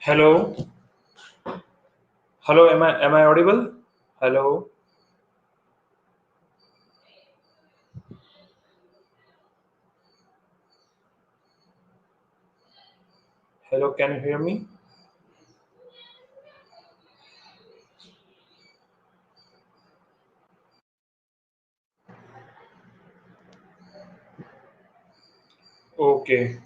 Hello, hello. Am I audible? Hello, hello. Can you hear me? Okay,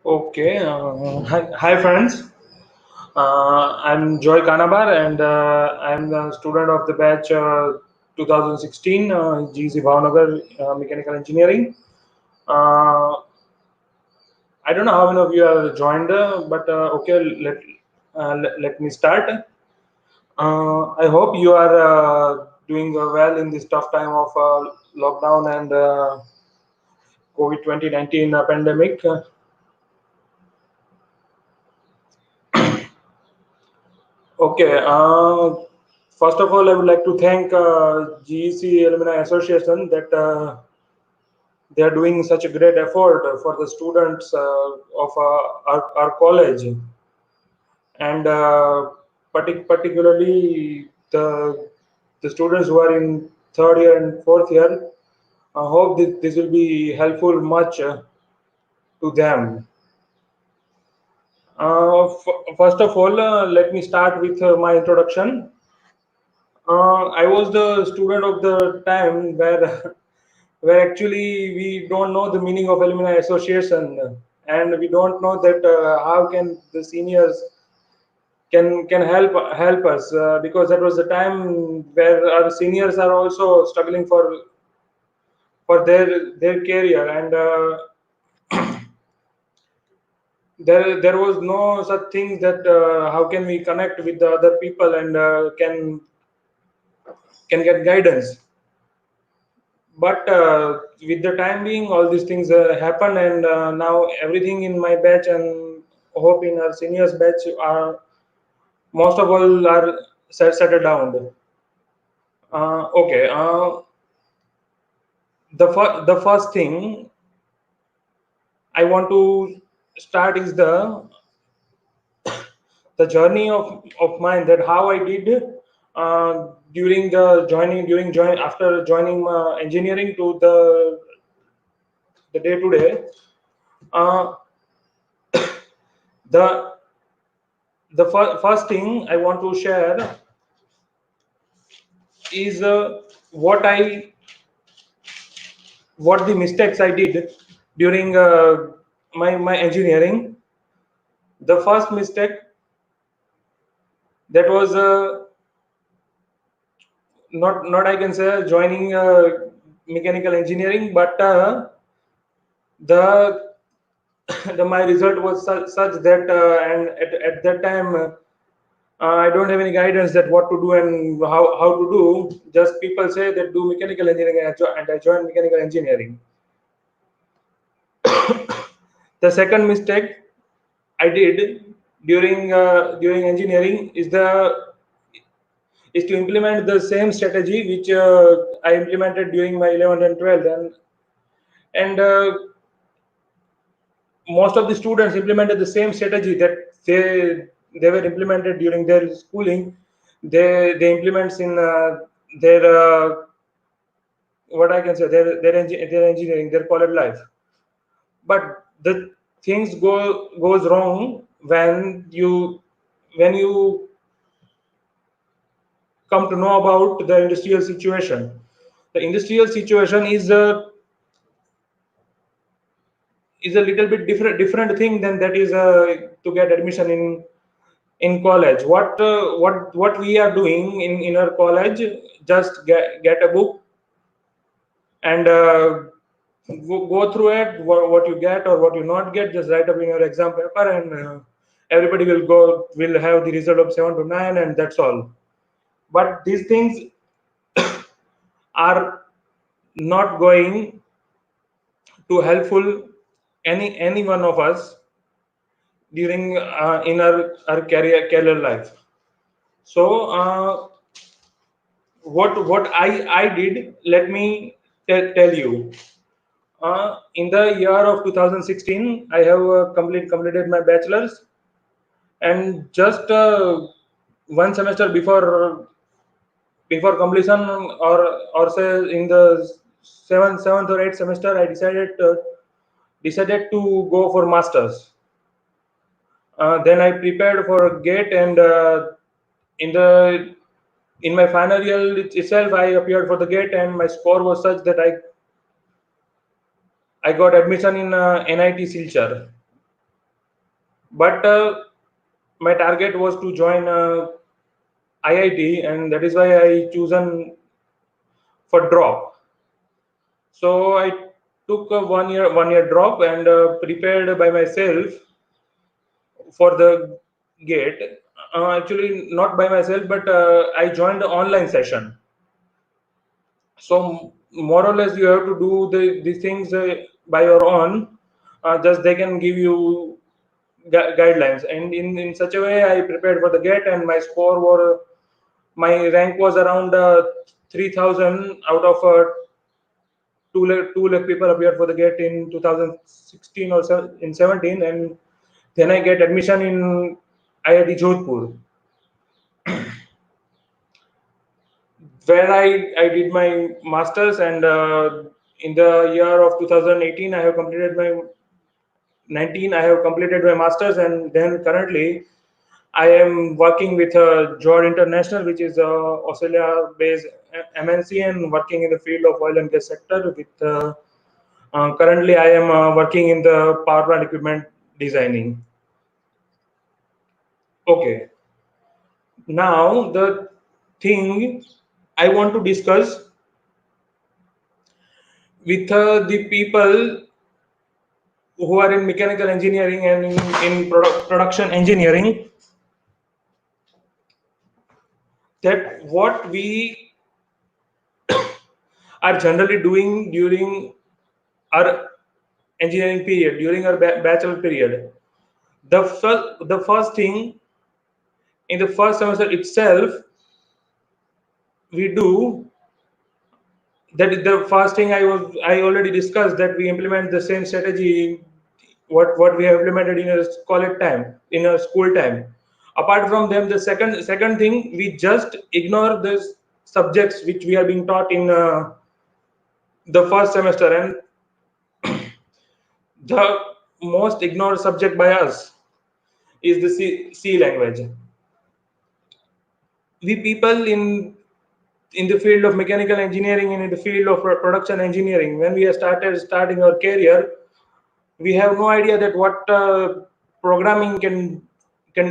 okay. Hi, friends. I'm Joy Kanabar, and I'm the student of the batch 2016 GC Bhavnagar Mechanical Engineering. Uh, I don't know how many of you have joined, but okay, let me start. I hope you are doing well in this tough time of lockdown and COVID 2019 pandemic. Okay. First of all, I would like to thank GEC Alumni Association that they are doing such a great effort for the students of our college, and particularly the students who are in third year and fourth year. I hope this will be helpful much to them. First of all, let me start with my introduction. I was the student of the time where where actually we don't know the meaning of alumni association, and we don't know that how can the seniors can help us, because that was the time where our seniors are also struggling for their career, and there was no such thing that how can we connect with the other people and can get guidance. But with the time being, all these things happen, and now everything in my batch and hope in our seniors batch are most of all are settled down. Okay. The first thing I want to start is the journey of mine, that how I did during the joining during join after joining engineering to the day to day. Uh, the first thing I want to share is what the mistakes I did during my engineering. The first mistake, That was not I can say joining mechanical engineering, but the my result was such that and at that time I don't have any guidance that what to do and how to do. Just people say that do mechanical engineering, and I joined mechanical engineering. The second mistake I did during engineering is to implement the same strategy which I implemented during my 11th and 12th, and most of the students implemented the same strategy that they were implemented during their schooling. They implements in their what I can say their engineering, their college life. But the things goes wrong when you come to know about the industrial situation. The industrial situation is a little bit different thing than that is to get admission in college. What we are doing in our college, just get a book and go through it, what you get or what you not get, just write up in your exam paper, and everybody will have the result of 7 to 9, and that's all. But these things are not going to helpful any one of us during in our career life. So what I did, let me tell you. In the year of 2016, I have completed my bachelor's, and just one semester before completion, or say in the seventh or eighth semester, I decided to go for masters. Then I prepared for GATE, and in the in my final year itself, I appeared for the GATE, and my score was such that I got admission in NIT Silchar. But my target was to join IIT, and that is why I chosen for drop. So I took a one year drop and prepared by myself for the GATE. Actually, not by myself, but I joined the online session. So more or less, you have to do these things by your own. Just they can give you guidelines, and in such a way, I prepared for the GATE, and my rank was around 3,000 out of 2 lakh people appeared for the GATE in 2016 or in 17, and then I get admission in IIT Jodhpur, where I did my masters, and in the year of 2018 I have completed my 19 I have completed my masters, and then currently I am working with Joy International, which is a Australia-based MNC, and working in the field of oil and gas sector. Currently, I am working in the power plant equipment designing. Okay, now the thing I want to discuss with the people who are in mechanical engineering and in production engineering, that what we are generally doing during our engineering period, during our bachelor period. The first thing in the first semester itself we do, that is the first thing I already discussed, that we implement the same strategy what we have implemented in a college time, in a school time. Apart from them, the second thing, we just ignore the subjects which we are being taught in the first semester, and the most ignored subject by us is the C language. We people in the field of mechanical engineering and in the field of production engineering, when we are starting our career, we have no idea that what programming can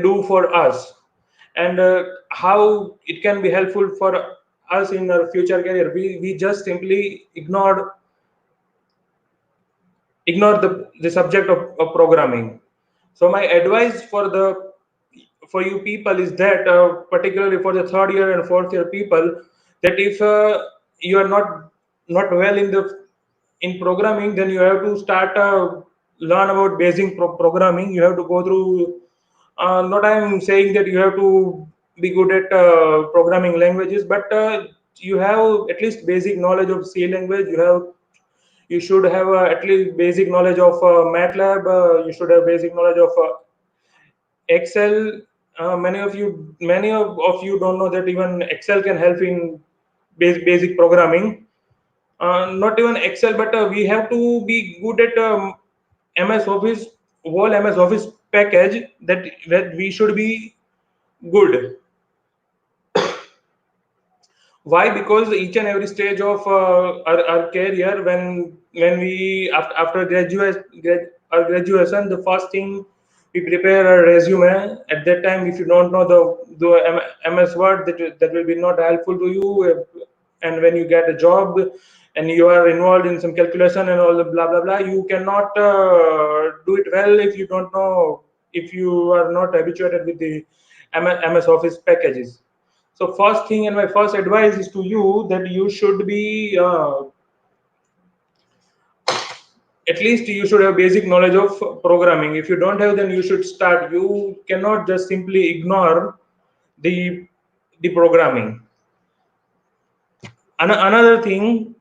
do for us. and how it can be helpful for us in our future career. We just simply ignore the subject of programming. So my advice for you people is that, particularly for the third year and fourth year people, that if you are not well in programming, then you have to start learn about basic programming. You have to go through. Not I'm saying that you have to be good at programming languages, but you have at least basic knowledge of C language. You should have at least basic knowledge of MATLAB. You should have basic knowledge of Excel. Many of you don't know that even Excel can help in basic programming. Not even Excel, but we have to be good at MS Office, whole MS Office package, that we should be good. Why? Because each and every stage of our career, when we after our graduation, the first thing we prepare a resume. At that time, if you don't know the MS Word, that will be not helpful to you. And when you get a job and you are involved in some calculation and all the blah blah blah, you cannot do it well if you don't know, if you are not habituated with the MS Office packages. So first thing, and my first advice is to you, that you should be at least you should have basic knowledge of programming. If you don't have, then you should start. You cannot just simply ignore the programming. Another thing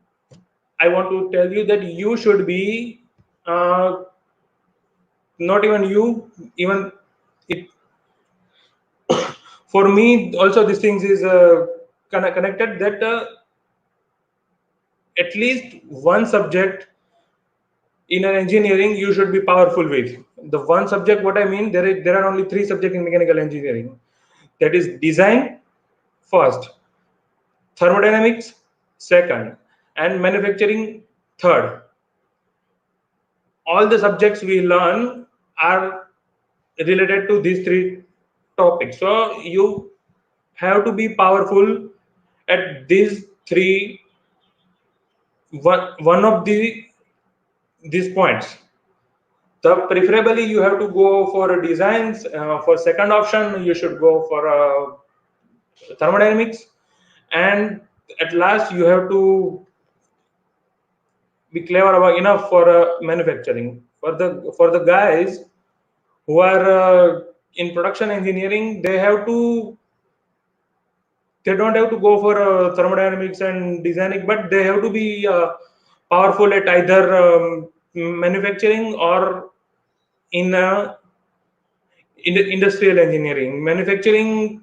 I want to tell you, that you should be uh, not even you, even it, for me also these things is connected, that at least one subject in an engineering you should be powerful with. The one subject, what I mean, there are only three subjects in mechanical engineering. That is design first, thermodynamics second, and manufacturing third. All the subjects we learn are related to these three topics. So you have to be powerful at these three, one of these points. The preferably you have to go for designs. For second option, you should go for thermodynamics, and at last you have to be clever about enough for manufacturing. For the guys who are in production engineering, they don't have to go for thermodynamics and designing, but they have to be powerful at either manufacturing or in the industrial engineering. Manufacturing,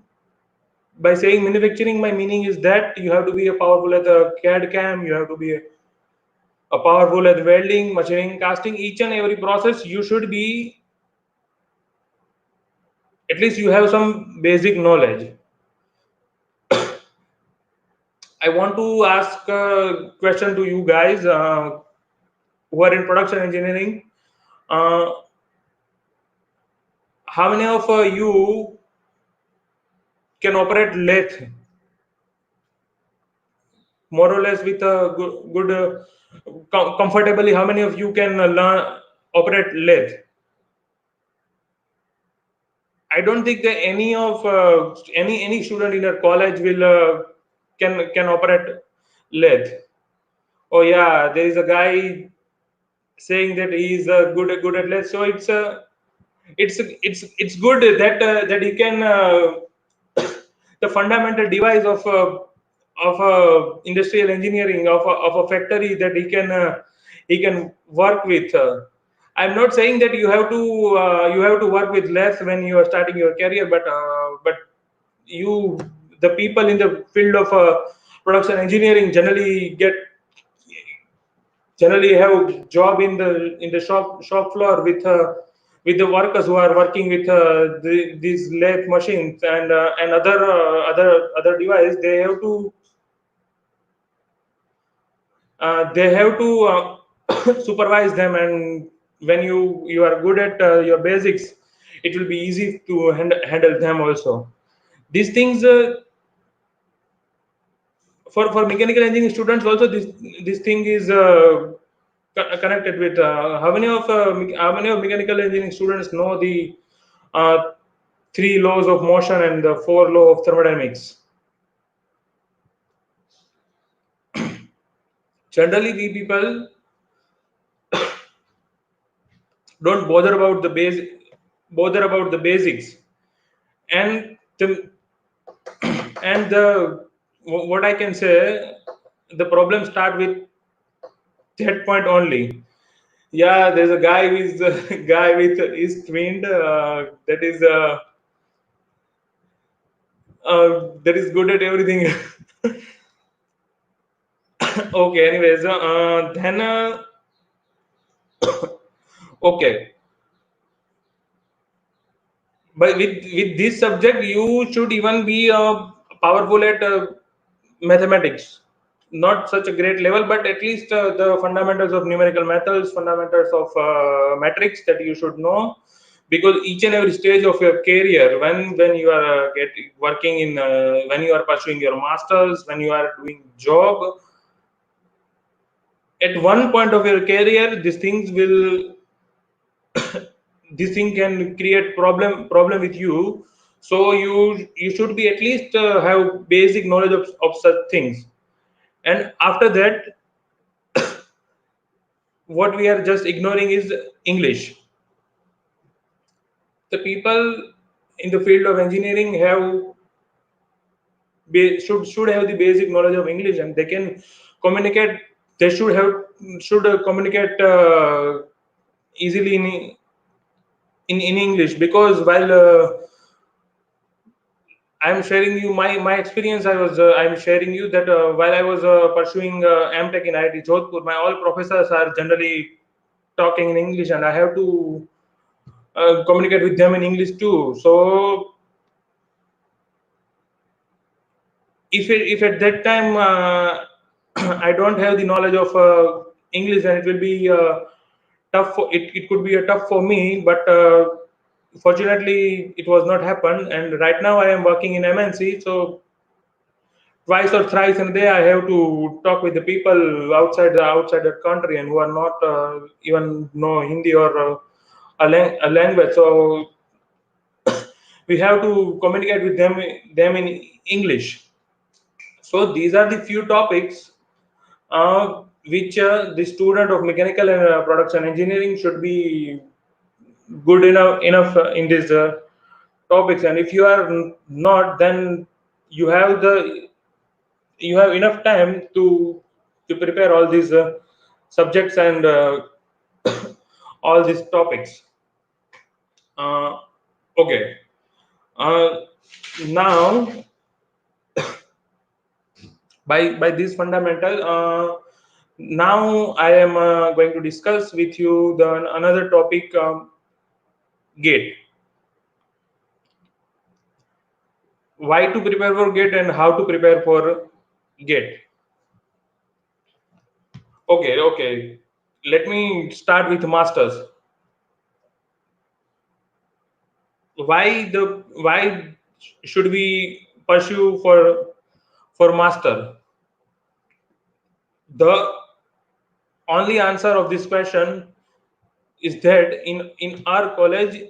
by saying manufacturing, my meaning is that you have to be a powerful at the CAD CAM, you have to be a powerful at welding, machining, casting. Each and every process you should be, at least you have some basic knowledge. I want to ask a question to you guys who are in production engineering. Uh, how many of you can operate lathe more or less with a good comfortably? How many of you can learn operate lathe? I don't think that any student in a college will can operate lathe. Oh yeah, there is a guy saying that he is good at lathe. So it's good that he can the fundamental device of industrial engineering of a factory, that he can work with. I'm not saying that you have to work with less when you are starting your career, but you the people in the field of production engineering generally have job in the shop floor with the workers who are working with these lathe machines and other device. They have to supervise them, and when you are good at your basics, it will be easy to handle them also. These things for mechanical engineering students also, this thing is connected with how many of mechanical engineering students know the uh, three laws of motion and the four law of thermodynamics. Generally we people don't bother about the basics, and the what I can say, the problem start with that point only. Yeah, there's a guy with guy with east wind that is good at everything. Okay, anyways, then okay, but with this subject you should even be powerful at mathematics. Not such a great level, but at least the fundamentals of numerical methods, fundamentals of metrics that you should know, because each and every stage of your career, when you are working in when you are pursuing your masters, when you are doing job, at one point of your career, these things will this thing can create problem with you. So you should be at least have basic knowledge of such things. And after that, what we are just ignoring is English. The people in the field of engineering should have the basic knowledge of English, and they can communicate. They should communicate easily in English, because while I'm sharing you my experience. I'm sharing you that while I was pursuing MTech in IIT Jodhpur, my all professors are generally talking in English, and I have to communicate with them in English too. So if at that time I don't have the knowledge of English, then it will be tough. It could be a tough for me, but fortunately it was not happen. And right now I am working in MNC, so twice or thrice in a day I have to talk with the people outside the country, and who are not even know Hindi or a language. So we have to communicate with them in English. So these are the few topics which the student of mechanical and production engineering should be good enough in these topics. And if you are not, then you have the you have enough time to prepare all these subjects and all these topics. Okay. Uh, Now, by this fundamental, now I am going to discuss with you the another topic, gate. Why to prepare for gate and how to prepare for gate. Okay, okay. Let me start with masters. Why should we pursue for master? The only answer of this question is that in our college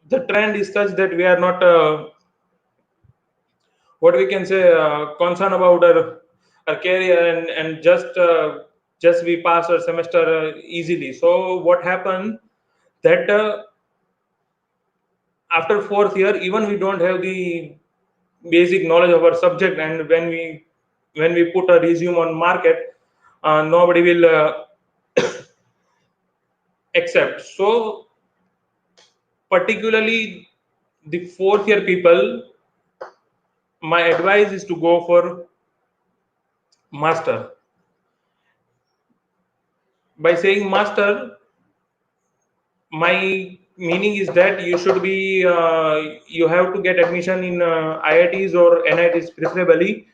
the trend is such that we are not what we can say concerned about our career, and just we pass our semester easily. So what happened that after fourth year, even we don't have the basic knowledge of our subject, and when we put a resume on market, nobody will accept. So particularly the fourth year people, my advice is to go for master. By saying master, my meaning is that you should be you have to get admission in IITs or NITs preferably.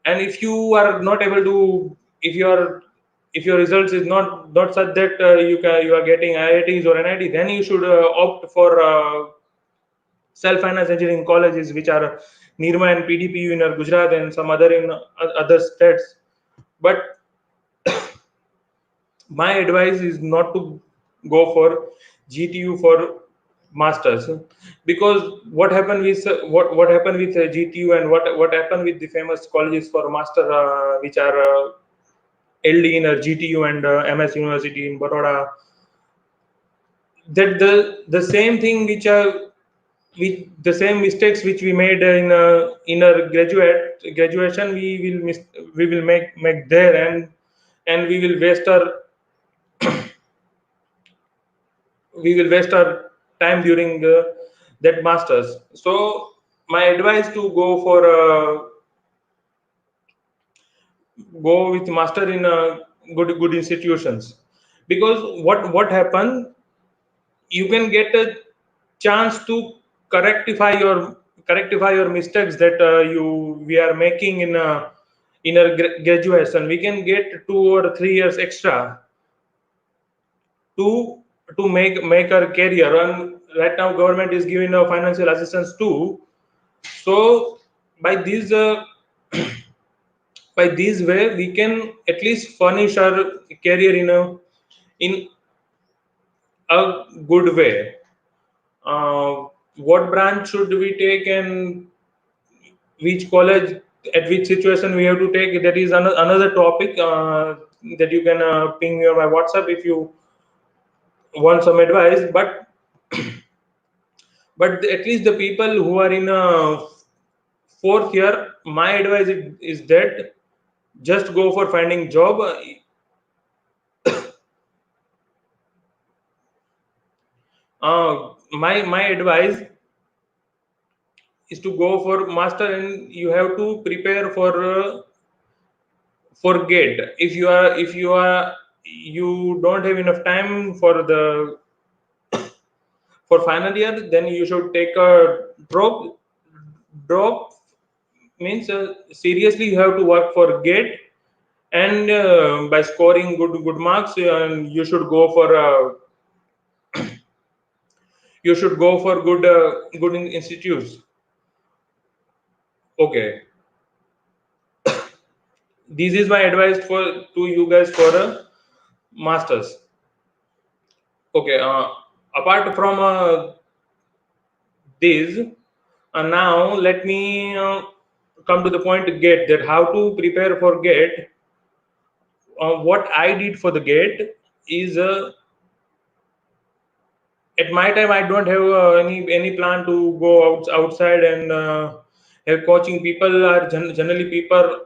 And if you are not able to, if your results is not such that you are getting IITs or NIT, then you should opt for self-finance engineering colleges which are Nirma and PDPU in Gujarat and some other in other states. But my advice is not to go for GTU for masters, because what happened with what happened with GTU and what happened with the famous colleges for master which are LD in GTU and MS University in Baroda, that the same thing which the same mistakes which we made in our graduation we will make there, and we will waste our time during that masters. So my advice to go with master in good institutions, because what happened, you can get a chance to correctify your correctify your mistakes that you we are making in our graduation. We can get 2 or 3 years extra to make our career. And right now government is giving financial assistance too. So by this by this way we can at least furnish our career in a good way. What branch should we take and which college at which situation we have to take, that is another topic that you can ping me on my WhatsApp if you want some advice. But at least the people who are in fourth year, my advice is that just go for finding job. My advice is to go for master, and you have to prepare for gate. If you don't have enough time for final year, then you should take a drop means seriously you have to work for gate, and by scoring good marks, you should go for good institutes. Okay, this is my advice for to you guys for a masters. Okay, apart from this, now let me come to the point to get that how to prepare for gate. What I did for the gate is at my time I don't have any plan to go outside and have coaching. People are generally people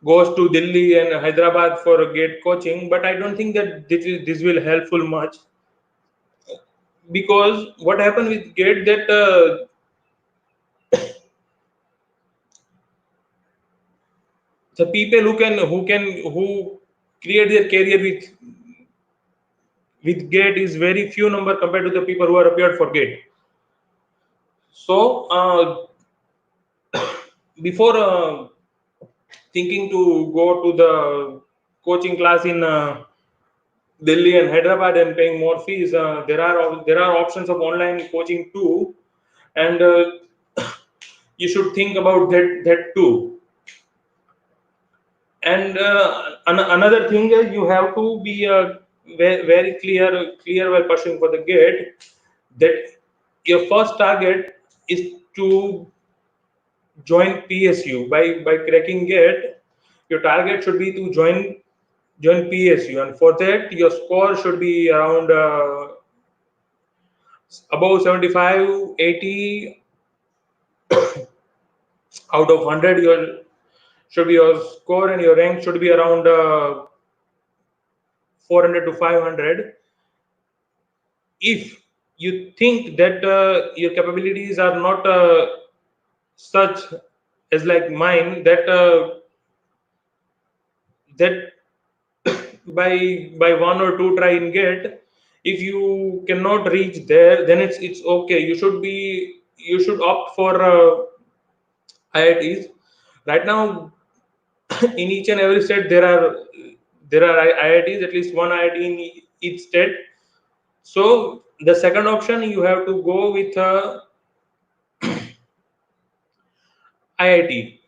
goes to Delhi and Hyderabad for a gate coaching, but I don't think that this will helpful much, because what happened with gate that the people who create their career with gate is very few number compared to the people who are appeared for gate. So before thinking to go to the coaching class in Delhi and Hyderabad and paying more fees, there are options of online coaching too, and you should think about that too. And another thing is you have to be very clear while pursuing for the gate, that your first target is to join PSU. By cracking gate, your target should be to join PSU, and for that your score should be around above 75, 80 out of 100. Your should be your score, and your rank should be around 400 to 500. If you think that your capabilities are not such as like mine, that by one or two try in get, if you cannot reach there, then it's okay. You should opt for IITs. Right now in each and every state there are IITs, at least one IIT in each state. So the second option, you have to go with IIT.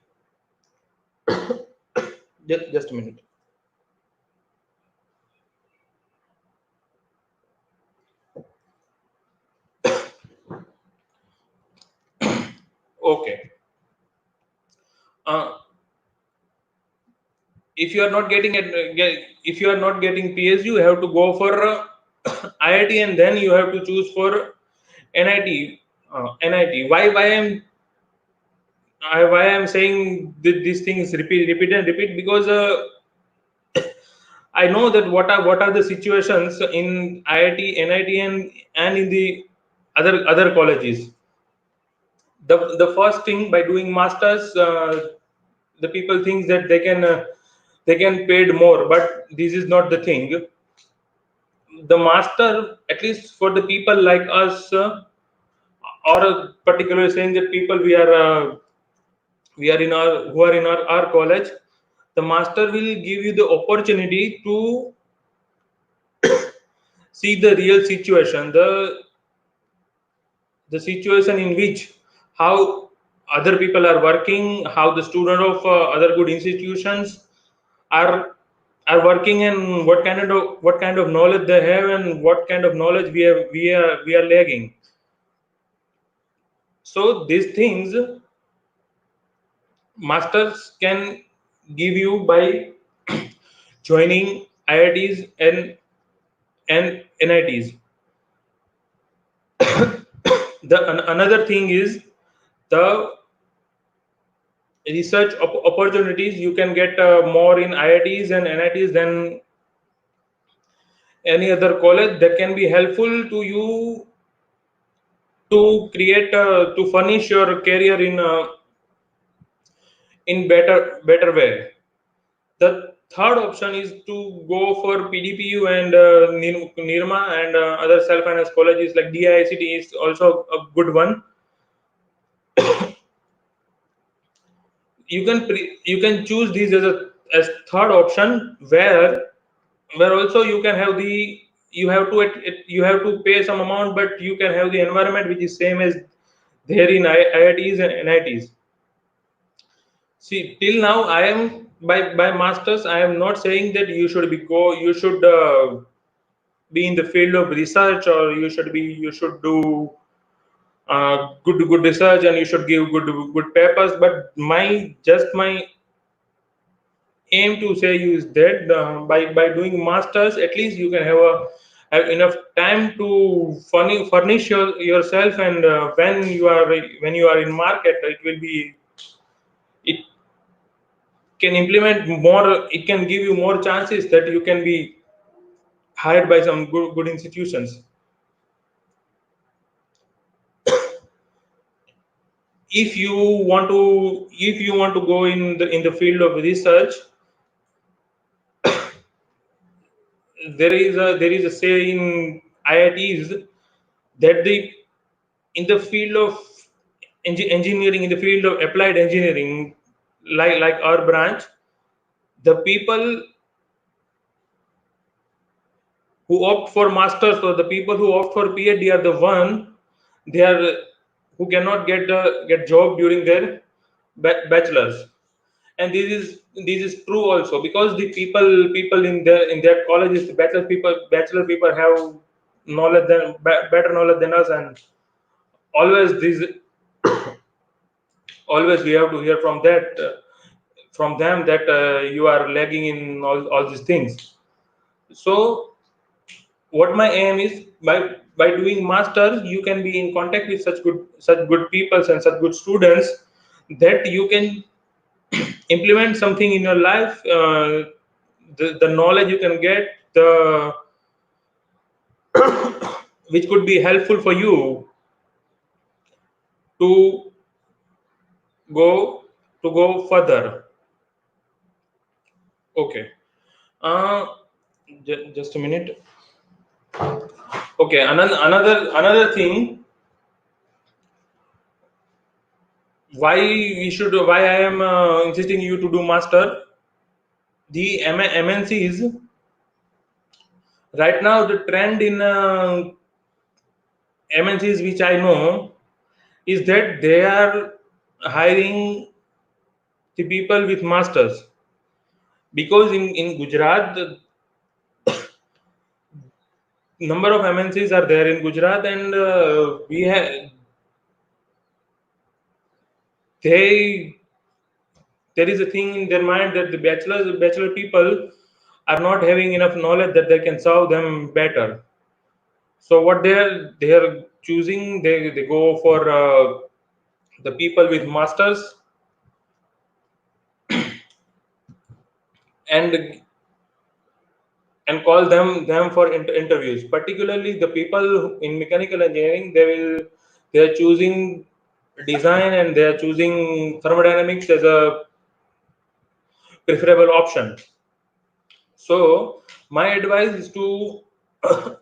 Just a minute. Okay. Uh, if you are not getting it, if you are not getting PSU, you have to go for IIT, and then you have to choose for NIT. NIT. Why I'm saying this thing is repeat and repeat, because I know that what are the situations in IIT, NIT, and in the other colleges. The first thing, by doing masters, the people think that they can paid more, but this is not the thing. The master, at least for the people like us, or particularly saying that people we are in our who are in our college, the master will give you the opportunity to see the real situation, the situation in which how other people are working, how the student of other good institutions are working, and what kind of knowledge they have, and what kind of knowledge we are lagging. So these things masters can give you by joining IITs and NITs. Another thing is the research opportunities. You can get more in IITs and NITs than any other college, that can be helpful to you to create to furnish your career in better way. The third option is to go for PDPU and NIRMA and other self-finance colleges like DICT is also a good one. You can choose these as third option, where also you can have the you have to pay some amount, but you can have the environment which is same as there in IITs and NITs. See, till now I am by masters. I am not saying that you should be in the field of research, or you should do good research, and you should give good papers. But my aim to say you is that by doing masters, at least you can have enough time to furnish yourself, and when you are in market, it can implement more. It can give you more chances that you can be hired by some good institutions. If you want to go in the field of research, there is a say in IITs that in the field of engineering, in the field of applied engineering, like our branch, the people who opt for masters, or the people who opt for PhD, are the one they are who cannot get job during their bachelors. And this is true also, because the people in their colleges, the bachelor people have better knowledge than us, and always this always we have to hear from them that you are lagging in all these things. So what my aim is, by doing masters, you can be in contact with such good people and such good students, that you can implement something in your life. The knowledge you can get, the which could be helpful for you to go go further. Okay. uh just a minute. Okay, another thing, why I am insisting you to do master. The MNCs, Right now, the trend in MNCs, which I know, is that they are hiring the people with masters, because in Gujarat the number of MNCs are there in Gujarat, and we have they there is a thing in their mind that the bachelor people are not having enough knowledge that they can serve them better. So what they are choosing, they go for the people with masters, and call them for interviews. Particularly the people in mechanical engineering, they are choosing design, and they are choosing thermodynamics as a preferable option. So my advice is to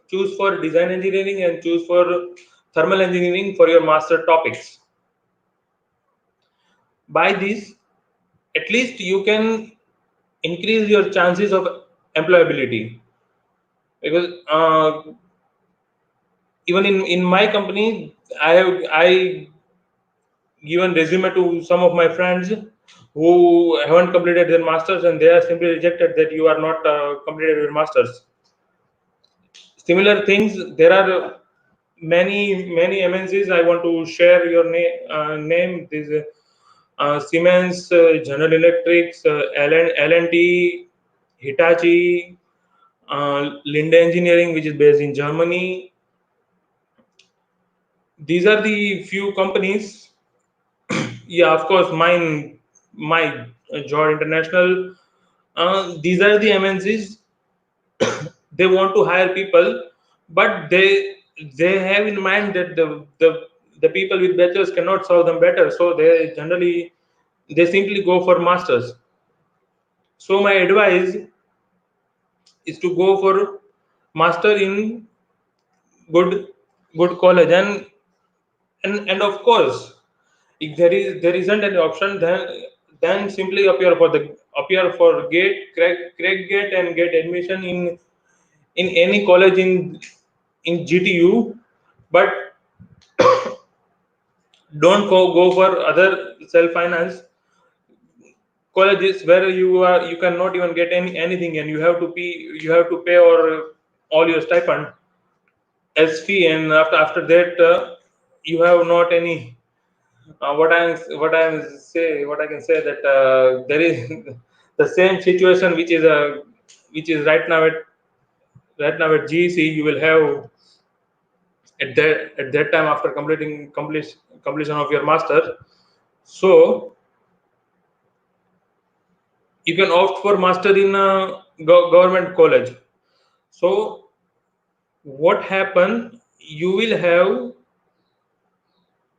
choose for design engineering and choose for thermal engineering for your master topics. By this, at least you can increase your chances of employability, because even in my company, I given resume to some of my friends who haven't completed their masters, and they are simply rejected that you are not completed your masters. Similar things, there are many MNCs. I want to share your name. This Siemens, General Electrics, L&T, Hitachi, Linde Engineering, which is based in Germany. These are the few companies. Yeah, of course, my Joy International. These are the MNCs. They want to hire people, but they have in mind that the people with bachelors cannot serve them better, so they simply go for masters. So my advice is to go for master in good good college, and of course, if there isn't any option, then simply appear for gate, crack gate, and get admission in any college in GTU. But don't go for other self finance colleges where you cannot even get anything, and you have to pay or all your stipend as fee, and after that you have not any what I can say, that there is the same situation which is right now at GEC. You will have at that time, after completion of your master. So you can opt for master in a government college. So what happen, you will have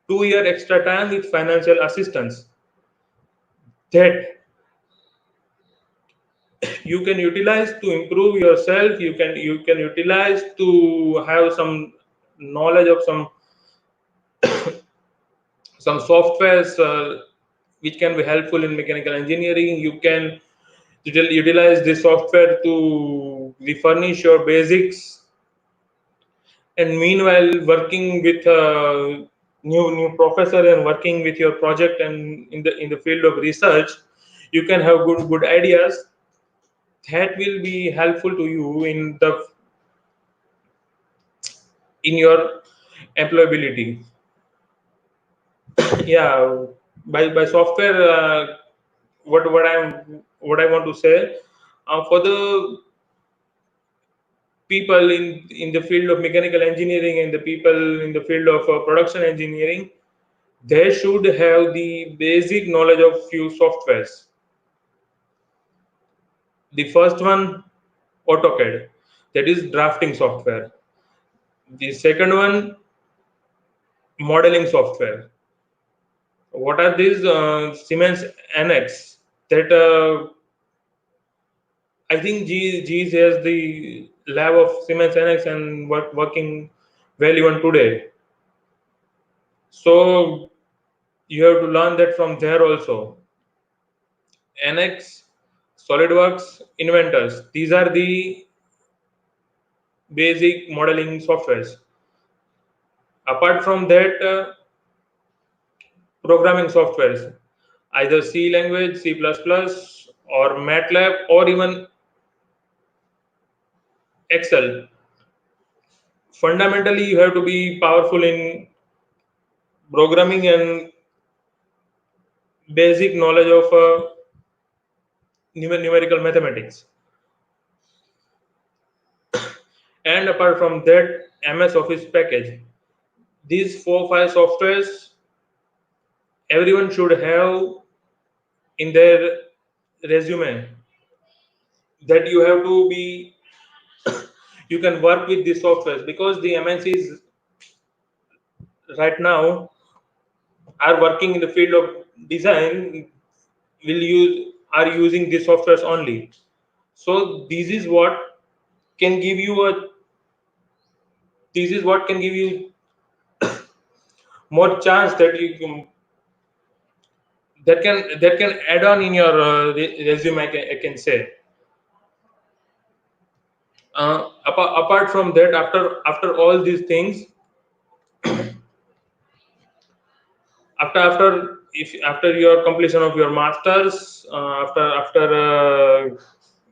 2 year extra time with financial assistance that you can utilize to improve yourself. You can utilize to have some knowledge of some softwares which can be helpful in mechanical engineering. You can utilize this software to refurnish your basics, and meanwhile working with new professor and working with your project, and in the field of research, you can have good ideas that will be helpful to you in your employability. Yeah, by software, what I want to say, for the people in the field of mechanical engineering and the people in the field of production engineering, they should have the basic knowledge of few softwares. The first one, AutoCAD, that is drafting software. The second one, modeling software. What are these? Siemens NX. That I think G has the lab of Siemens NX and working well even today. So you have to learn that from there also. NX, SolidWorks, Inventors. These are the basic modeling softwares. Apart from that, programming softwares, either C language, C++, or MATLAB, or even Excel. Fundamentally, you have to be powerful in programming and basic knowledge of numerical mathematics. And apart from that, MS Office package. These 4 5 softwares everyone should have in their resume, that you have to be you can work with these softwares, because the MNCs right now are working in the field of design, will use are using these softwares only. So can give you a this is what can give you more chance that that can add on in your resume, I can say. Apart from that, after all these things, after your completion of your masters, after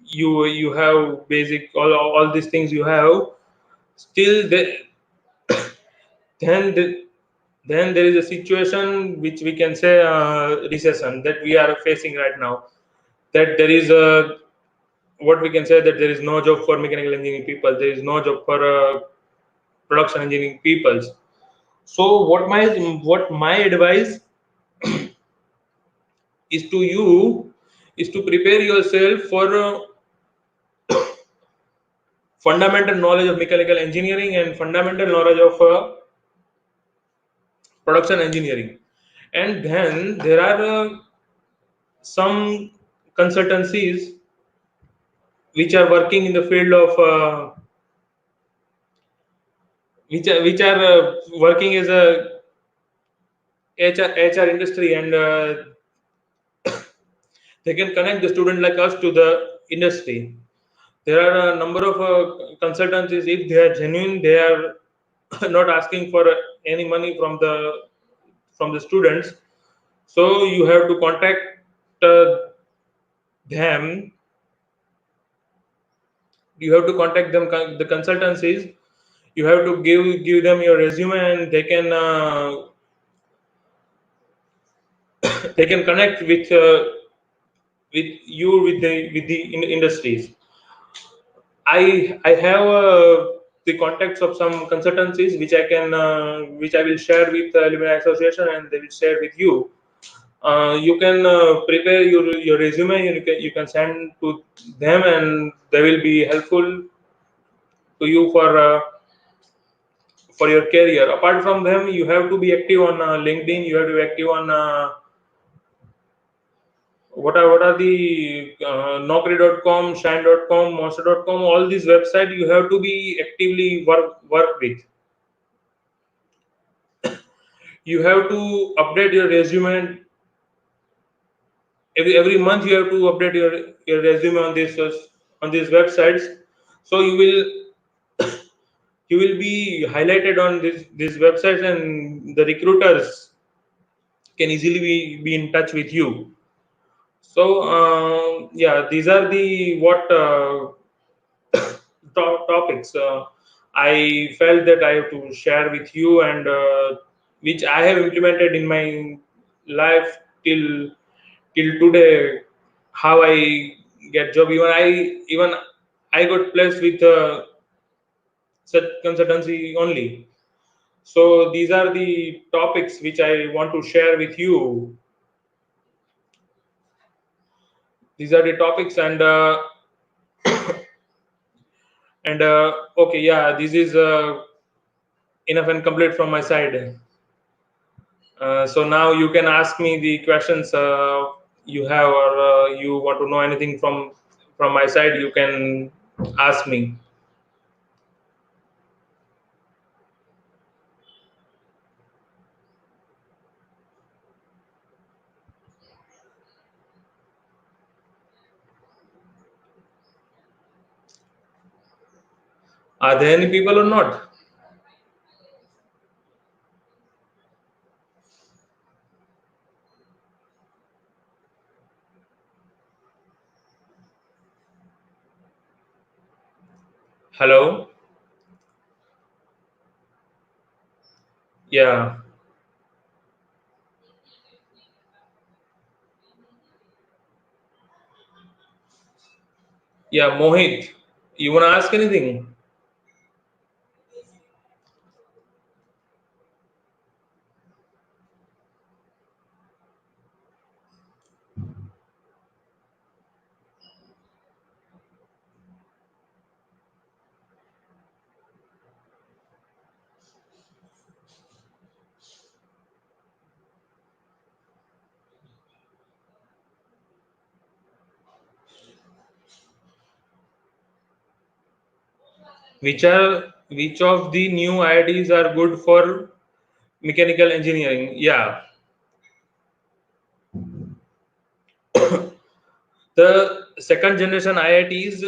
you have basic all these things you have, still then the, then there is a situation which we can say recession that we are facing right now, that there is a what we can say, that there is no job for mechanical engineering people, there is no job for production engineering peoples. So what my advice is to you is to prepare yourself for fundamental knowledge of mechanical engineering and fundamental knowledge of production engineering. And then there are some consultancies which are working in the field of which are working as a HR industry, and they can connect the student like us to the industry. There are a number of consultancies. If they are genuine, they are not asking for any money from the students. So you have to contact them. You have to contact them, the consultancies. You have to give them your resume, and they can connect with you with the industries. I have the contacts of some consultancies which I will share with Alumni Association, and they will share with you. You can prepare your resume, and you can send to them, and they will be helpful to you for your career. Apart from them, you have to be active on LinkedIn. You have to be active on what are the Naukri.com, Shine.com, Monster.com. All these websites you have to be actively work with. You have to update your resume every month. You have to update your resume on these websites. So you will be highlighted on these websites, and the recruiters can easily be in touch with you. So yeah, these are the what topics I felt that I have to share with you, and which I have implemented in my life till today. How I get job, even I got placed with such consultancy only. So these are the topics which I want to share with you. These are the topics, and okay, yeah, this is enough and complete from my side. So now you can ask me the questions you have, or you want to know anything from my side. You can ask me. Are there any people or not? Hello? Yeah. Yeah, Mohit. You wanna ask anything? Which of the new IITs are good for mechanical engineering? Yeah. The second generation IITs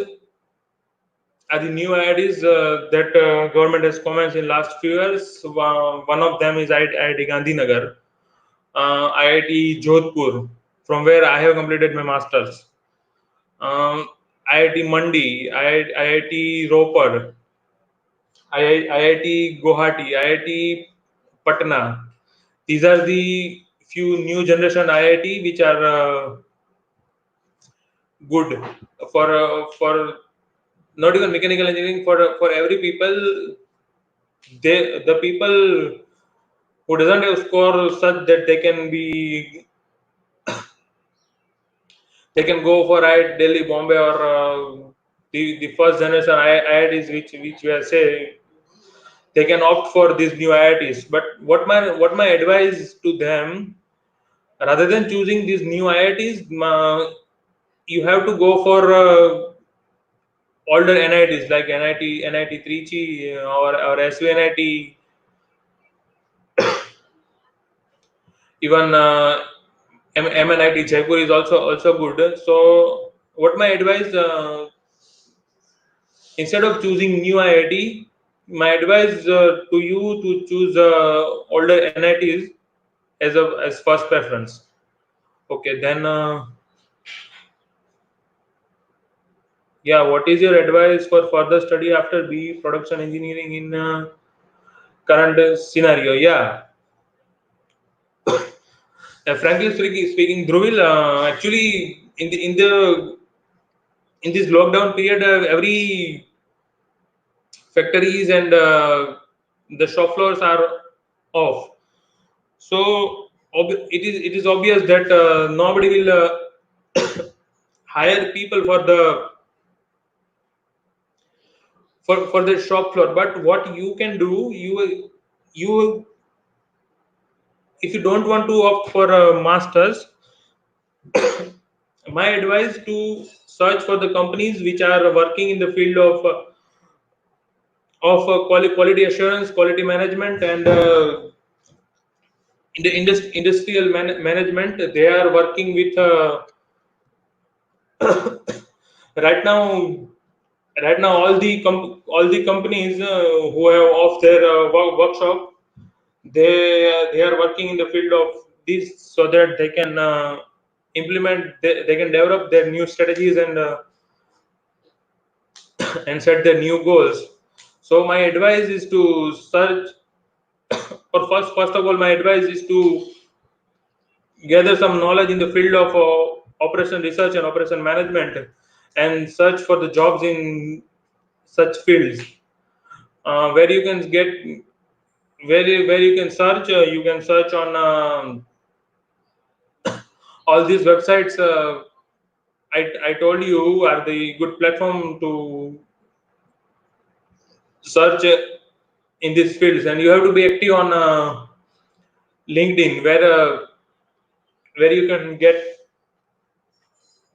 are the new IITs that government has commenced in last few years. One of them is IIT Gandhinagar, IIT Jodhpur, from where I have completed my masters. IIT Mandi, IIT Ropar, IIT Guwahati, IIT Patna. These are the few new generation IIT which are good for not even mechanical engineering, for every people. The people who doesn't have score such that they can go for Delhi, Bombay, or the first generation IITs which we are say they can opt for these new IITs. But what my advice to them, rather than choosing these new IITs, you have to go for older NITs like NIT Trichy, or SVNIT, even MNIT Jaipur is also good. So what my advice, instead of choosing new IIT, my advice to you to choose older NITs as first preference. Okay, then yeah, what is your advice for further study after B production engineering in current scenario? Yeah, frankly speaking, Dhruvil, actually in this lockdown period, every factories and the shop floors are off. So it is obvious that nobody will hire people for the shop floor. But what you can do, you if you don't want to opt for masters, my advice to search for the companies which are working in the field of quality assurance, quality management, and in the industrial management. They are working with right now. Right now, all the companies who have off their workshop, they are working in the field of this, so that they can they can develop their new strategies and set their new goals. So my advice is to search, or first of all, my advice is to gather some knowledge in the field of operation research and operation management, and search for the jobs in such fields, where you can get where you can search on all these websites. I told you are the good platform to search in these fields, and you have to be active on LinkedIn, where you can get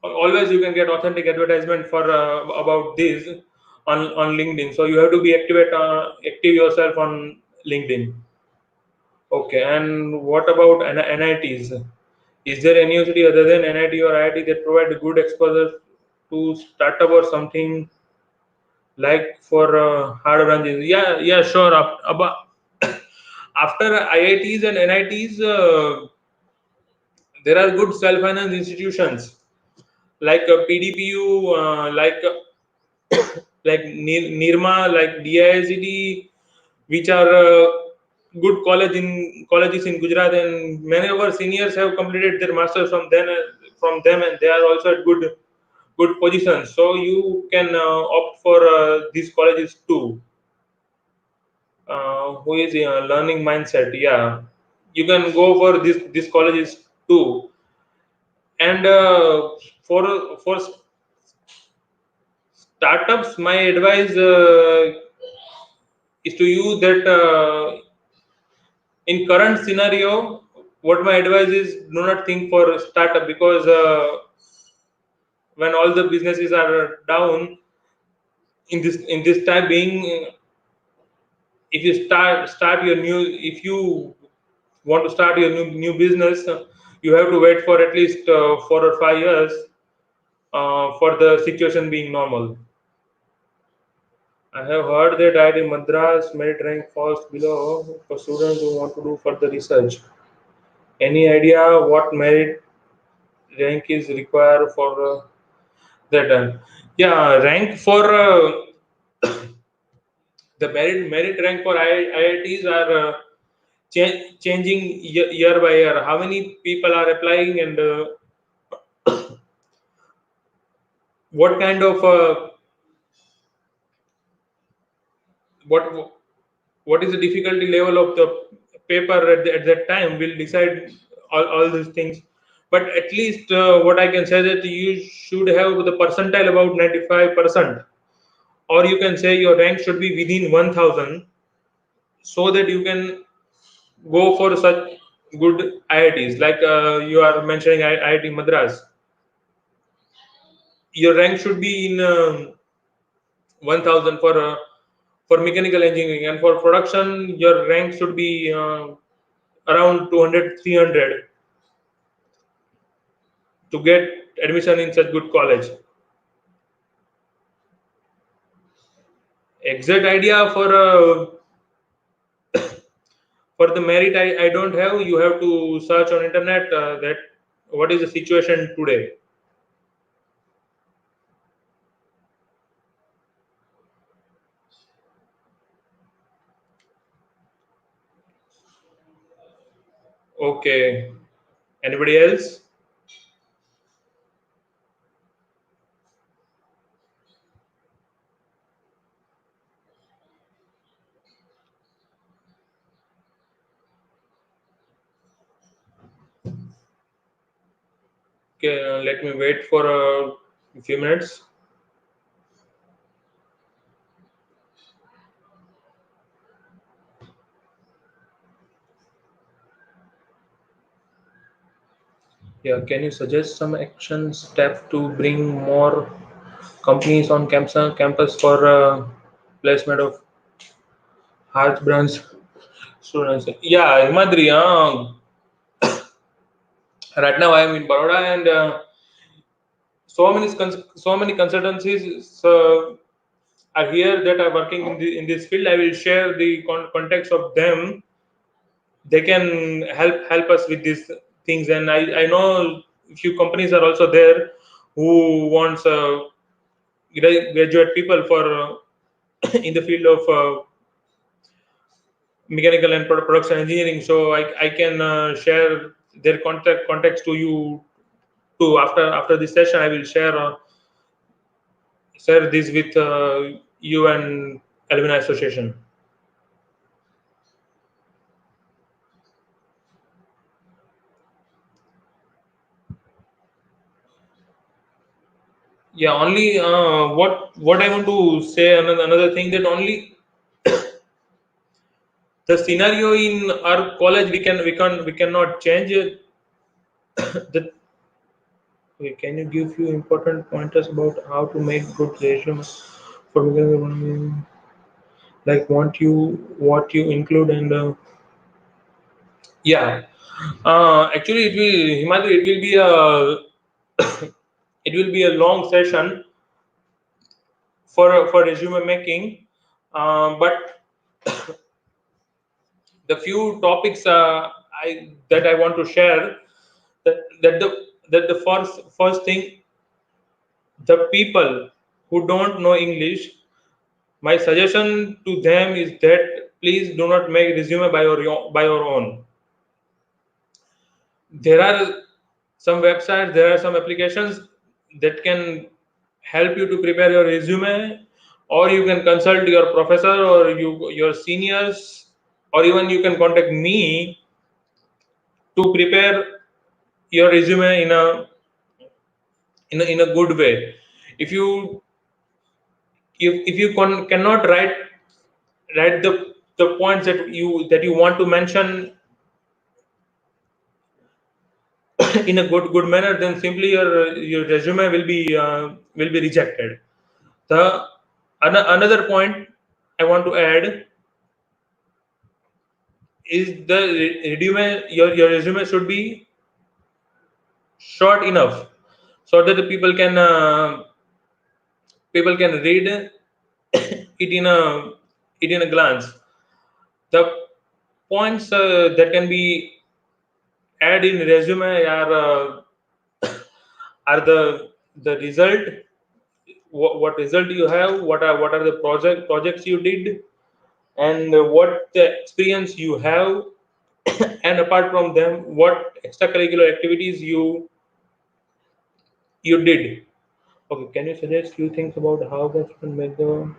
always you can get authentic advertisement for about this on LinkedIn. So you have to be active yourself on LinkedIn. Okay, and what about NITs? Is there any university other than NIT or IIT that provide good exposure to startup or something like for hard branches. Yeah, yeah, sure. After IITs and NITs, there are good self-finance institutions like PDPU, like Nirma, like DISED, which are good colleges in Gujarat, and many of our seniors have completed their masters from them, and they are also at good positions. So you can opt for these colleges too. Who is learning mindset? Yeah, you can go for these colleges too. And for startups, my advice is to you that in current scenario, what my advice is, do not think for startup, because when all the businesses are down in this time being, if you start your new if you want to start your new business, you have to wait for at least 4 or 5 years for the situation being normal. I have heard that IIT Madras merit rank falls below for students who want to do further research. Any idea what merit rank is required for that? Yeah, rank for the merit rank for IITs are changing year by year. How many people are applying, and what kind of what what is the difficulty level of the paper at that time will decide all these things. But at least what I can say that you should have the percentile about 95%, or you can say your rank should be within 1000, so that you can go for such good IITs like you are mentioning IIT Madras. Your rank should be in 1000 for mechanical engineering, and for production your rank should be around 200 300 to get admission in such good college. Exact idea for the merit, I don't have. You have to search on internet that what is the situation today. Okay, anybody else? Okay, let me wait for a few minutes. Yeah, can you suggest some action step to bring more companies on campus for placement of Hearth branch students? Yeah, Himadri, right now I am in Baroda, and so many consultancies are here that are working in this field. I will share the context of them. They can help us with these things, and I know few companies are also there who wants graduate people for in the field of mechanical and production engineering. So I can share their contacts to you too. After this session, I will share this with you and alumni association. Yeah, only what I want to say, another thing, that only the scenario in our college we cannot change it. The, okay, can you give few important pointers about how to make good resume for like what you include, and yeah, actually it will, Himadri, it will be a it will be a long session. for resume making. But the few topics I that I want to share, that the first thing, the people who don't know English, my suggestion to them is that please do not make resume by your own. There are some websites, there are some applications that can help you to prepare your resume, or you can consult your professor or your seniors, or even you can contact me to prepare your resume in a good way. If you if you cannot write the points that you want to mention in a good manner, then simply your resume will be rejected. The another point I want to add is the resume. Your resume should be short enough so that the people can read it in a glance. The points that can be add in resume are the result, what result you have, what are the projects you did, and what the experience you have, and apart from them, what extracurricular activities you did. Okay, can you suggest few things about how the student make the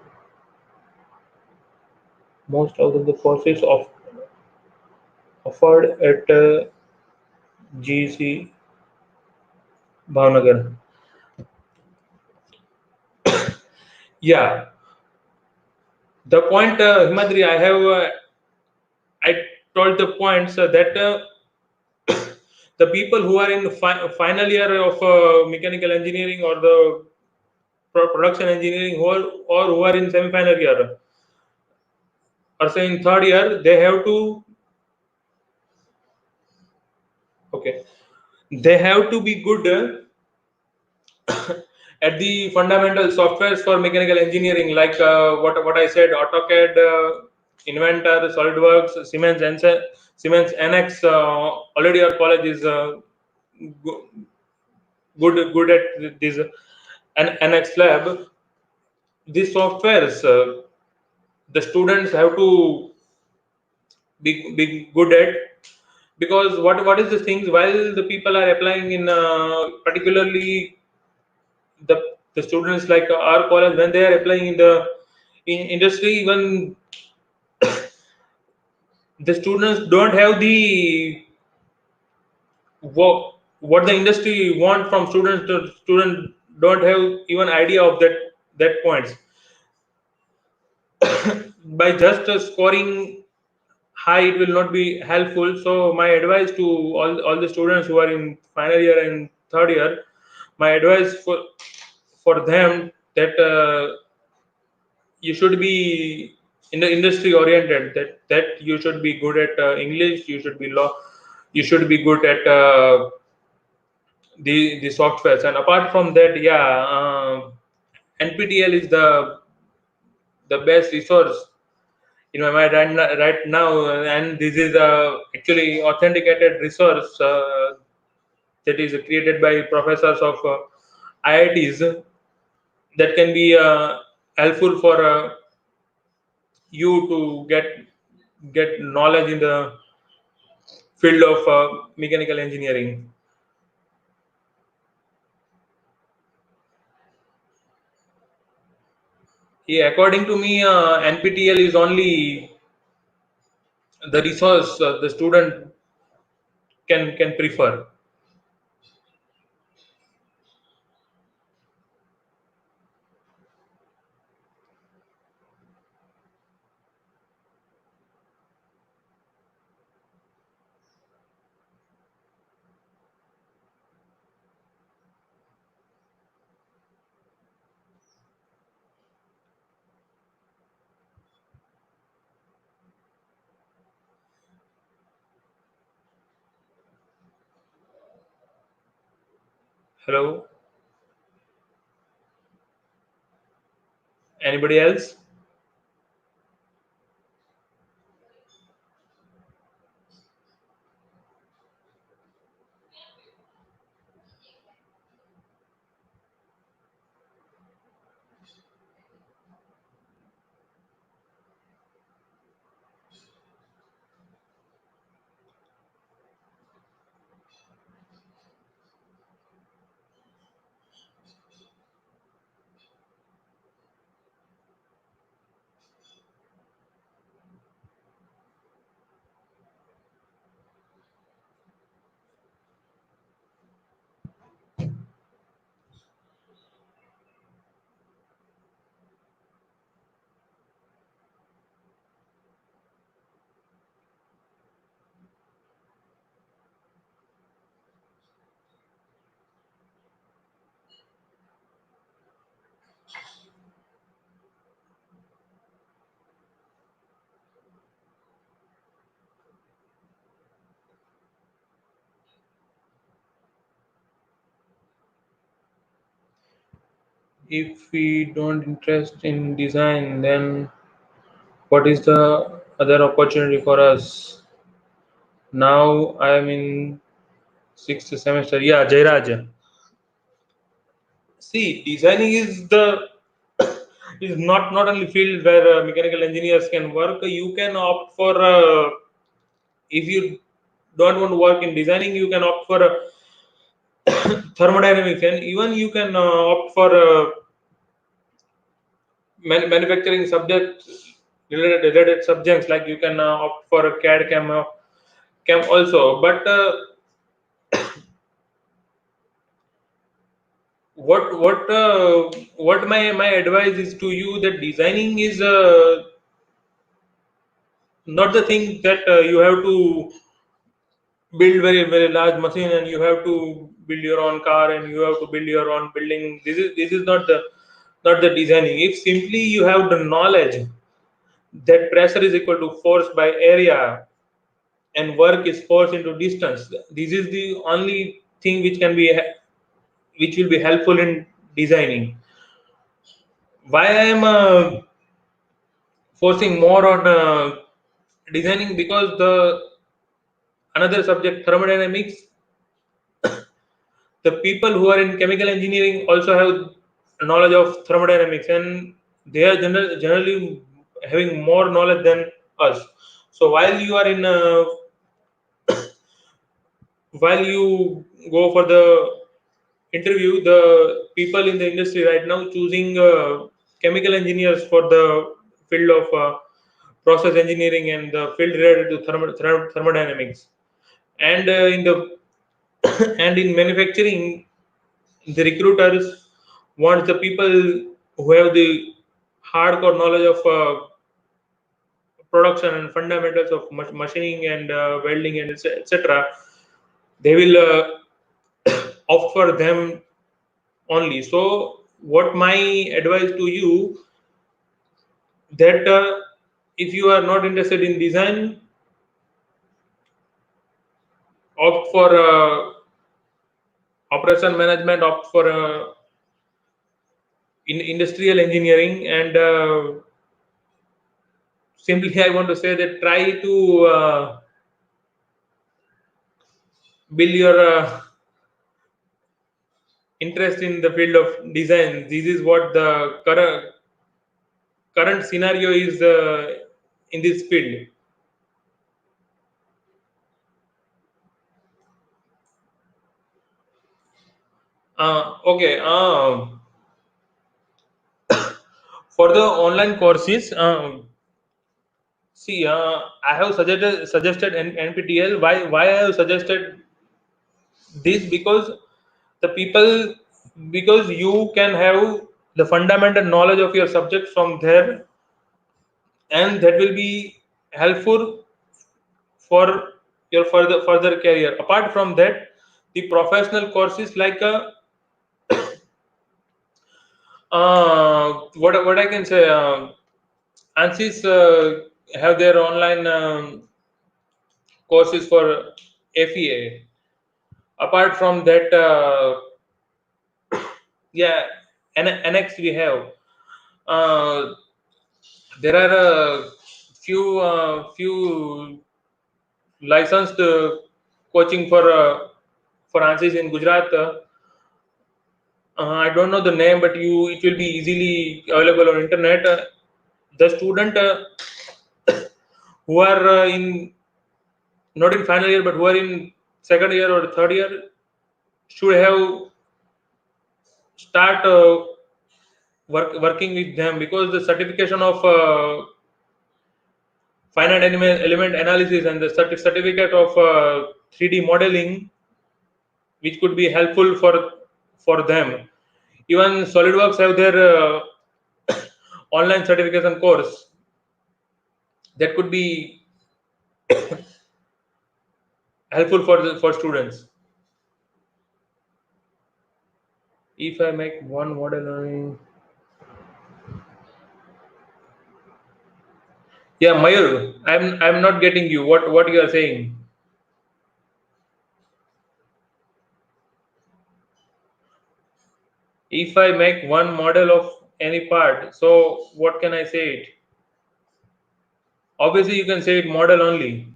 most out of the courses offered at GC Bhavnagar? Yeah, the point, Himadri, I told the points that the people who are in the final year of mechanical engineering, or the production engineering, or who are in semi-final year, or say in third year, they have to, okay, they have to be good at the fundamental softwares for mechanical engineering, like what I said: AutoCAD, Inventor, SolidWorks, Siemens NX. Already our college is go- good at this NX lab. These softwares, the students have to be good at, because what is the things, while the people are applying in particularly the students like our college, when they are applying in the in industry, even the students don't have the what the industry want from students. The student don't have even idea of that points. By just scoring high, it will not be helpful. So my advice to all the students who are in final year and third year, my advice for them, that you should be in the industry oriented, that you should be good at English, you should be law, you should be good at the softwares. And apart from that, yeah, NPTL is the best resource in my mind right now, and this is actually authenticated resource that is created by professors of IITs, that can be helpful for you to get knowledge in the field of mechanical engineering. Yeah, according to me, NPTL is only the resource the student can prefer. Hello. Anybody else? If we don't interest in design, then what is the other opportunity for us? Now I am in sixth semester. Yeah, Jairaj. See, designing is the is not only field where mechanical engineers can work. You can opt for if you don't want to work in designing, you can opt for thermodynamics, and even you can opt for manufacturing subjects related subjects, like you can opt for a CAD cam also. But what my advice is to you, that designing is not the thing that you have to build very large machine and you have to build your own car and you have to build your own building. This is not the designing. If simply you have the knowledge that pressure is equal to force by area and work is force into distance, this is the only thing which will be helpful in designing. Why I am forcing more on designing? Because the another subject, thermodynamics, the people who are in chemical engineering also have knowledge of thermodynamics, and they are generally having more knowledge than us. So while you go for the interview, the people in the industry right now choosing chemical engineers for the field of process engineering and the field related to thermodynamics. And in the and in manufacturing, the recruiters want the people who have the hardcore knowledge of production and fundamentals of machining and welding and etc. They will opt for them only. So what my advice to you, that if you are not interested in design, opt for operation management, opt for industrial engineering, and simply I want to say that try to build your interest in the field of design. This is what the current scenario is in this field. Okay. For the online courses, see, I have suggested NPTL. Why I have suggested this? Because the people, because you can have the fundamental knowledge of your subject from there, and that will be helpful for your further career. Apart from that, the professional courses like what I can say, ANSYS have their online courses for FEA. Apart from that, yeah, NX we have. uh, there are a few licensed coaching for ANSYS in Gujarat. I don't know the name, but you it will be easily available on internet. The student who are in not in final year but who are in second year or third year should have start working with them, because the certification of finite element analysis and the certificate of 3D modeling, which could be helpful for them. Even SolidWorks have their online certification course that could be helpful for students. If I make one model, yeah, Mayur, I'm not getting you. What you are saying? If I make one model of any part, so what can I say it? Obviously, you can say it model only.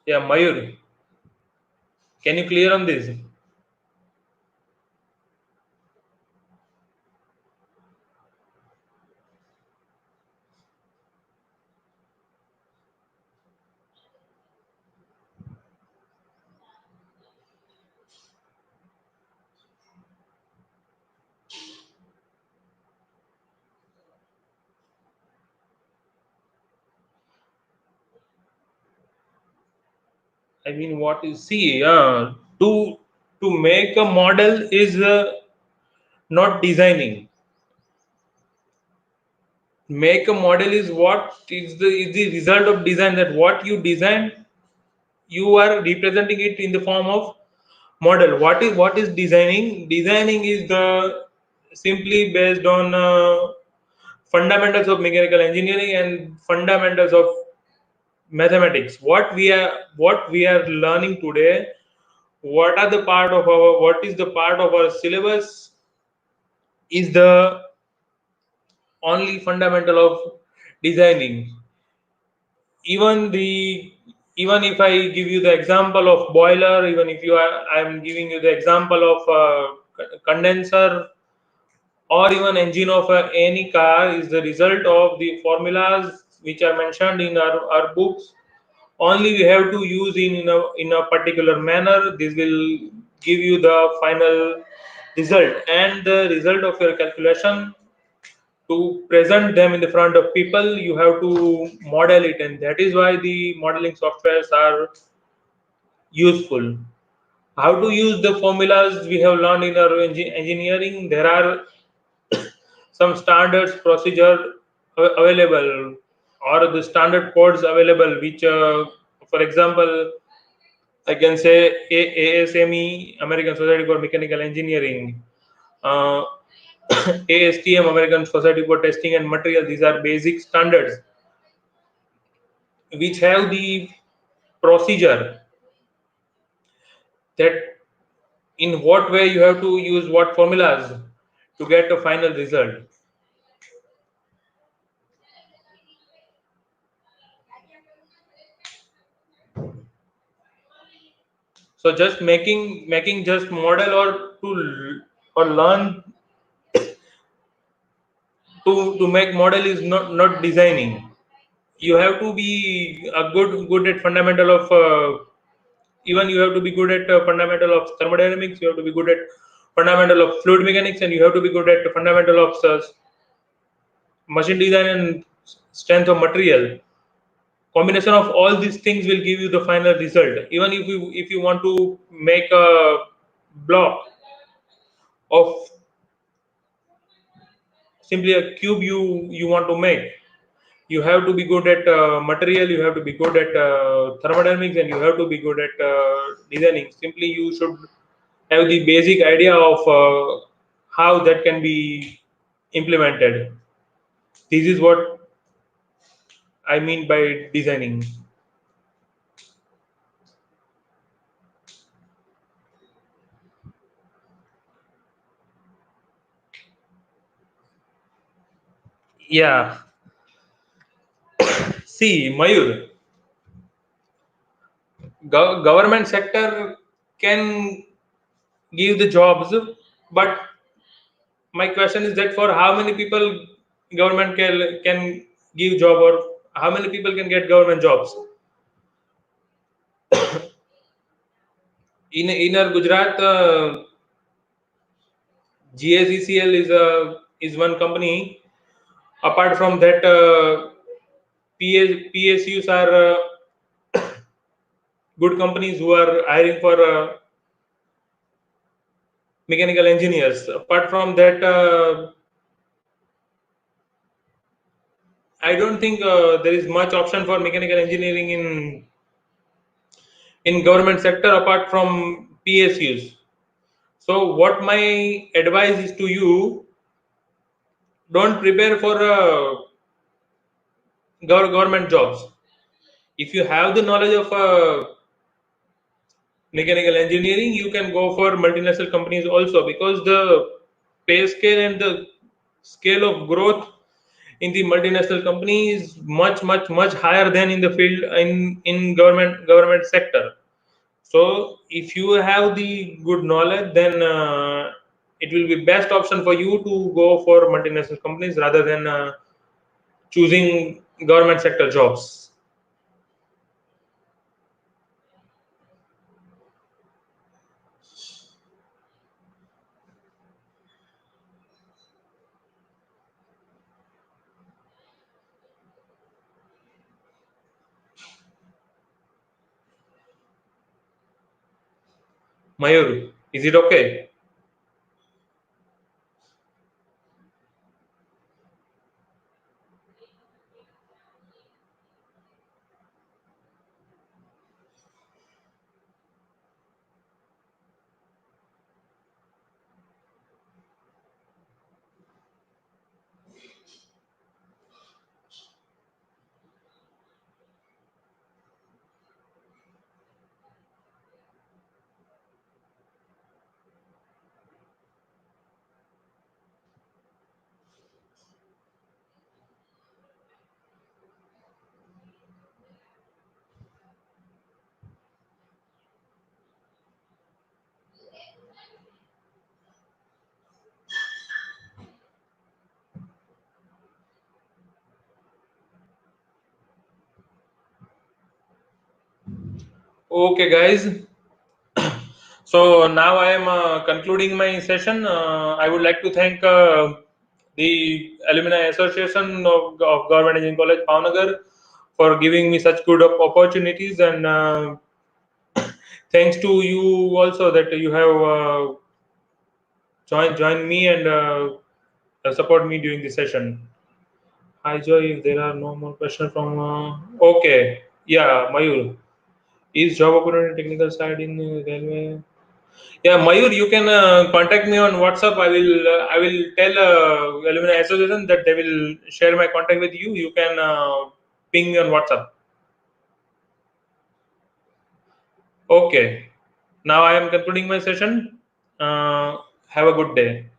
Yeah, Mayur, can you clear on this? I mean, what is see? To make a model is not designing. Make a model is what is the result of design. That what you design, you are representing it in the form of model. What is designing? Designing is the simply based on fundamentals of mechanical engineering and fundamentals of mathematics. What we are learning today, what is the part of our syllabus is the only fundamental of designing. Even the even if I give you the example of boiler, even if I'm giving you the example of condenser, or even engine of any car, is the result of the formulas which are mentioned in our books. Only we have to use in a particular manner. This will give you the final result, and the result of your calculation, to present them in the front of people, you have to model it, and that is why the modeling softwares are useful. How to use the formulas we have learned in our engineering? There are some standards procedure available, or the standard codes available, which for example, I can say ASME, American Society for Mechanical Engineering, uh, ASTM, American Society for Testing and Material. These are basic standards which have the procedure that in what way you have to use what formulas to get a final result. So just making just model, or learn to make model is not designing. You have to be a good at fundamental of even you have to be good at fundamental of thermodynamics. You have to be good at fundamental of fluid mechanics, and you have to be good at fundamental of machine design and strength of material. Combination of all these things will give you the final result. Even if you want to make a block of simply a cube, you want to make, you have to be good at material, you have to be good at thermodynamics, and you have to be good at designing. Simply you should have the basic idea of how that can be implemented. This is what I mean by designing. Yeah. See, Mayur, government sector can give the jobs, but my question is that for how many people government can give job, or how many people can get government jobs? In our Gujarat, GACCL is one company. Apart from that, PSUs are good companies who are hiring for mechanical engineers. Apart from that, I don't think there is much option for mechanical engineering in government sector apart from PSUs. So what my advice is to you: don't prepare for government jobs. If you have the knowledge of mechanical engineering, you can go for multinational companies also, because the pay scale and the scale of growth in the multinational company is much higher than in the field in government sector. So if you have the good knowledge, then it will be best option for you to go for multinational companies rather than choosing government sector jobs. Mayur, is it okay? Okay, guys. So now I am concluding my session. I would like to thank the Alumni Association of Government Engineering College, Bhavnagar, for giving me such good opportunities, and thanks to you also that you have joined me and support me during the session. Hi Joy, if there are no more questions from okay, yeah, Mayur, is job opportunity technical side in railway? Yeah, Mayur, you can contact me on WhatsApp. I will tell Alumni Association that they will share my contact with you. You can ping me on WhatsApp. Okay. Now I am concluding my session. Have a good day.